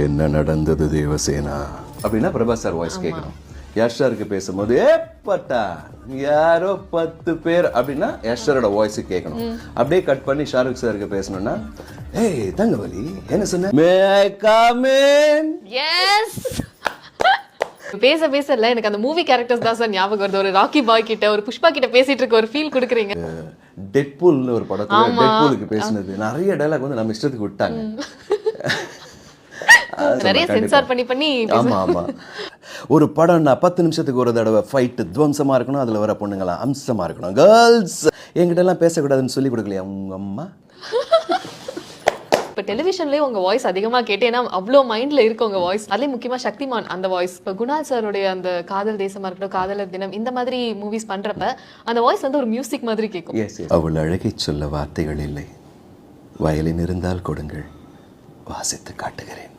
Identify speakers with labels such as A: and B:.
A: என்ன நடந்தது தேவசேனா அப்படின்னா பிரபாஸ் சார் வாய்ஸ் கேட்கணும். யஷ்ஷருக்கு பேசும்போது ஏப்பட்டா யாரோ 10 பேர் அப்படின்னா யஷ்ஷரோட வாய்ஸ் கேட்கணும். அப்படியே கட் பண்ணி ஷாருக் சாருக்கு பேசணும்னா ஏய் தங்கவலி என்ன சொன்ன மே ஐ கம் இன்
B: எஸ் பேச பேசல எனக்கு அந்த மூவி கேரக்டர்ஸ் தான் சார் ஞாபகம் வருது. ஒரு ராக்கி பாய் கிட்ட ஒரு புஷ்பா கிட்ட பேசிட்டு இருக்க ஒரு ஃபீல் கொடுக்குறீங்க.
A: டெட்பூல்னு ஒரு படத்துல டெட்பூலுக்கு பேசினது நிறைய டயலாக் வந்து நம்ம இஷ்டத்துக்கு விட்டாங்க.
B: நிறைய சென்சார் பண்ணி
A: ஆமா ஆமா ஒரு படம்னா 10 நிமிஷத்துக்கு ஒரு தடவை ஃபைட் துவம்சமா இருக்கணும். அதுல வர பொண்ணுங்களா அம்சமா இருக்கணும். கேர்ள்ஸ் என்கிட்ட எல்லாம் பேசக்கூடாதுன்னு சொல்லி கொடுக்கலையா உங்க அம்மா?
B: இப்போ டெலிவிஷன்லேயே உங்க வாய்ஸ் அதிகமா கேட்டு ஏன்னா அவ்வளோ மைண்ட்ல இருக்கு உங்க வாய்ஸ். அதுலேயும் முக்கியமா சக்திமான் அந்த வாய்ஸ். இப்போ குணால் சாருடைய அந்த காதல் தேசமா இருக்கட்டும், காதலர் தினம், இந்த மாதிரி மூவிஸ் பண்றப்ப அந்த வாய்ஸ் வந்து ஒரு மியூசிக் மாதிரி கேட்கும்.
A: அவள் அழகை சொல்ல வார்த்தைகள் இல்லை. வயலின் இருந்தால் கொடுங்கள், வாசித்து காட்டுகிறேன்.